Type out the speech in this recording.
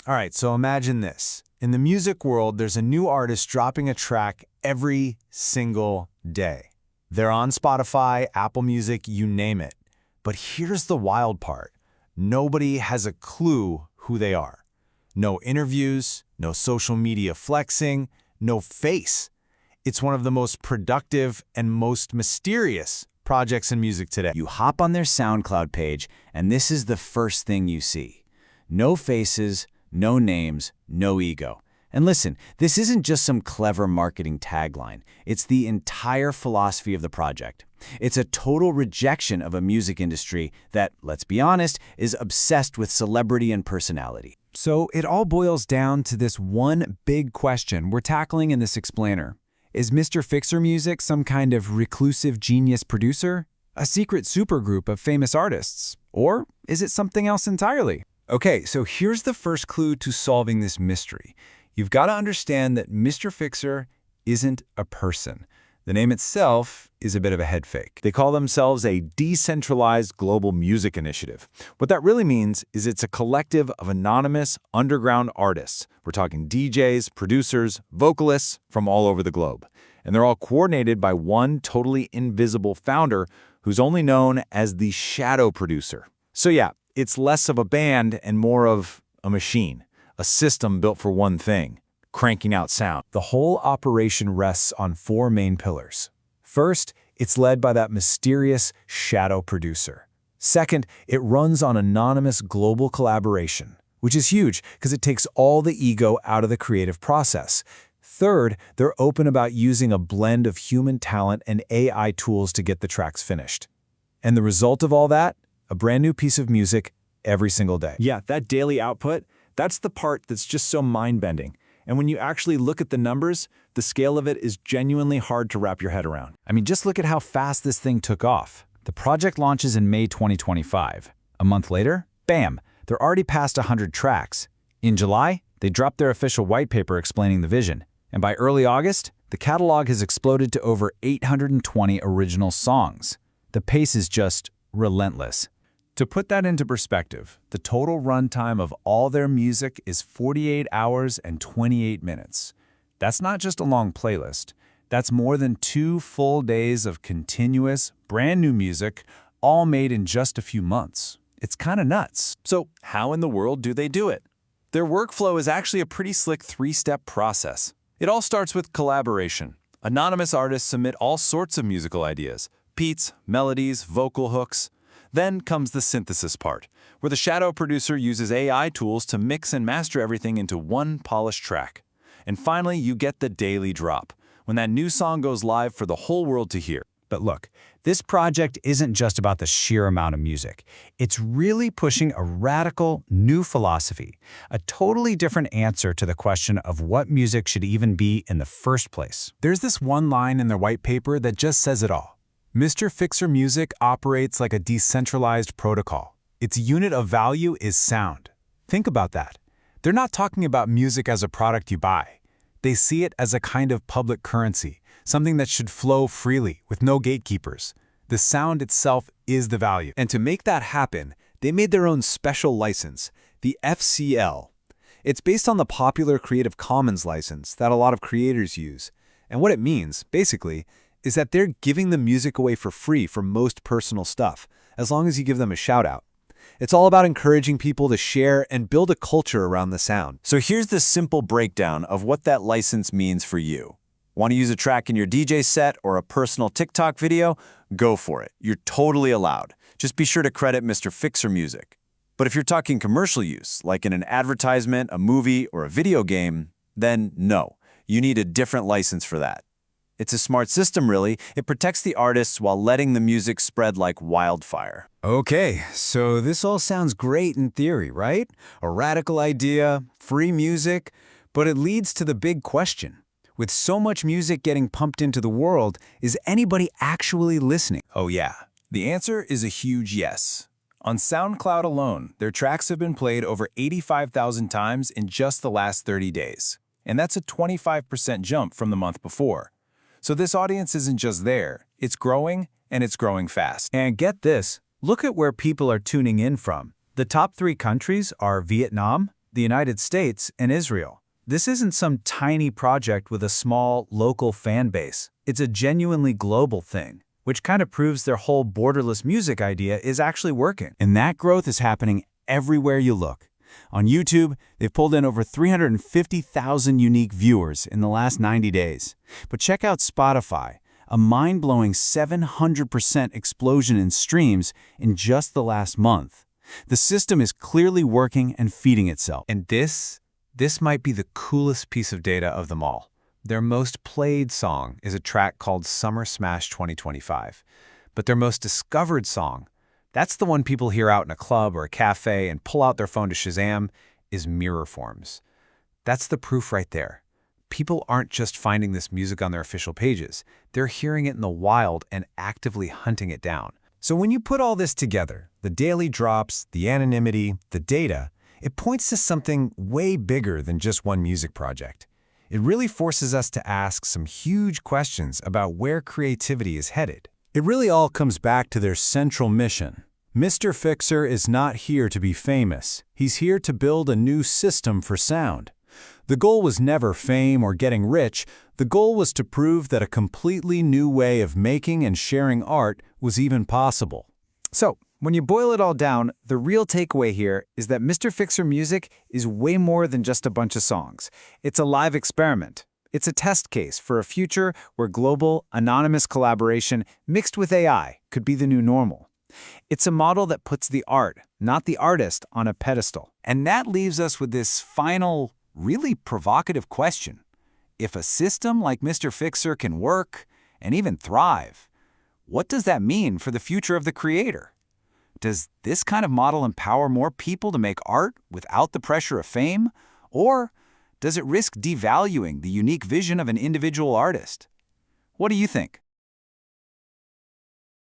All right, so imagine this. In the music world, there's a new artist dropping a track every single day. They're on Spotify, Apple Music, you name it. But here's the wild part. Nobody has a clue who they are. No interviews, no social media flexing, no face. It's one of the most productive and most mysterious projects in music today. You hop on their SoundCloud page, and this is the first thing you see. No faces, no names, no ego. And listen, this isn't just some clever marketing tagline. It's the entire philosophy of the project. It's a total rejection of a music industry that, let's be honest, is obsessed with celebrity and personality. So it all boils down to this one big question we're tackling in this explainer. Is Mr. Fixer Music some kind of reclusive genius producer? A secret supergroup of famous artists? Or is it something else entirely? Okay, so here's the first clue to solving this mystery. You've got to understand that Mr. Fixer isn't a person. The name itself is a bit of a head fake. They call themselves a decentralized global music initiative. What that really means is it's a collective of anonymous underground artists. We're talking DJs, producers, vocalists from all over the globe. And they're all coordinated by one totally invisible founder who's only known as the shadow producer. So yeah, it's less of a band and more of a machine, a system built for one thing: cranking out sound. The whole operation rests on four main pillars. First, it's led by that mysterious shadow producer. Second, it runs on anonymous global collaboration, which is huge because it takes all the ego out of the creative process. Third, they're open about using a blend of human talent and AI tools to get the tracks finished. And the result of all that? A brand new piece of music every single day. Yeah, that daily output, that's the part that's just so mind-bending. And when you actually look at the numbers, the scale of it is genuinely hard to wrap your head around. I mean, just look at how fast this thing took off. The project launches in May 2025. A month later, bam, they're already past 100 tracks. In July, they dropped their official white paper explaining the vision. And by early August, the catalog has exploded to over 820 original songs. The pace is just relentless. To put that into perspective, the total runtime of all their music is 48 hours and 28 minutes. That's not just a long playlist. That's more than 2 full days of continuous, brand new music, all made in just a few months. It's kind of nuts. So how in the world do they do it? Their workflow is actually a pretty slick 3-step process. It all starts with collaboration. Anonymous artists submit all sorts of musical ideas: beats, melodies, vocal hooks. Then comes the synthesis part, where the shadow producer uses AI tools to mix and master everything into one polished track. And finally, you get the daily drop, when that new song goes live for the whole world to hear. But look, this project isn't just about the sheer amount of music. It's really pushing a radical new philosophy, a totally different answer to the question of what music should even be in the first place. There's this one line in their white paper that just says it all. Mr. Fixer Music operates like a decentralized protocol. Its unit of value is sound. Think about that. They're not talking about music as a product you buy. They see it as a kind of public currency, something that should flow freely with no gatekeepers. The sound itself is the value. And to make that happen, they made their own special license, the FCL. It's based on the popular Creative Commons license that a lot of creators use. And what it means, basically, is that they're giving the music away for free for most personal stuff, as long as you give them a shout out. It's all about encouraging people to share and build a culture around the sound. So here's the simple breakdown of what that license means for you. Want to use a track in your DJ set or a personal TikTok video? Go for it. You're totally allowed. Just be sure to credit Mr. Fixer Music. But if you're talking commercial use, like in an advertisement, a movie, or a video game, then no, you need a different license for that. It's a smart system, really. It protects the artists while letting the music spread like wildfire. Okay, so this all sounds great in theory, right? A radical idea, free music, but it leads to the big question. With so much music getting pumped into the world, is anybody actually listening? Oh yeah, the answer is a huge yes. On SoundCloud alone, their tracks have been played over 85,000 times in just the last 30 days. And that's a 25% jump from the month before. So this audience isn't just there, it's growing, and it's growing fast. And get this, look at where people are tuning in from. The top 3 countries are Vietnam, the United States and Israel. This isn't some tiny project with a small, local fan base. It's a genuinely global thing, which kind of proves their whole borderless music idea is actually working. And that growth is happening everywhere you look. On YouTube, they've pulled in over 350,000 unique viewers in the last 90 days. But check out Spotify, a mind-blowing 700% explosion in streams in just the last month. The system is clearly working and feeding itself. And this might be the coolest piece of data of them all. Their most played song is a track called Summer Smash 2025. But their most discovered song, that's the one people hear out in a club or a cafe and pull out their phone to Shazam, is Mirror Forms. That's the proof right there. People aren't just finding this music on their official pages. They're hearing it in the wild and actively hunting it down. So when you put all this together, the daily drops, the anonymity, the data, it points to something way bigger than just one music project. It really forces us to ask some huge questions about where creativity is headed. It really all comes back to their central mission. Mr. Fixer is not here to be famous. He's here to build a new system for sound. The goal was never fame or getting rich. The goal was to prove that a completely new way of making and sharing art was even possible. So, when you boil it all down, the real takeaway here is that Mr. Fixer music is way more than just a bunch of songs. It's a live experiment. It's a test case for a future where global, anonymous collaboration mixed with AI could be the new normal. It's a model that puts the art, not the artist, on a pedestal. And that leaves us with this final, really provocative question. If a system like Mr. Fixer can work and even thrive, what does that mean for the future of the creator? Does this kind of model empower more people to make art without the pressure of fame? Or does it risk devaluing the unique vision of an individual artist? What do you think?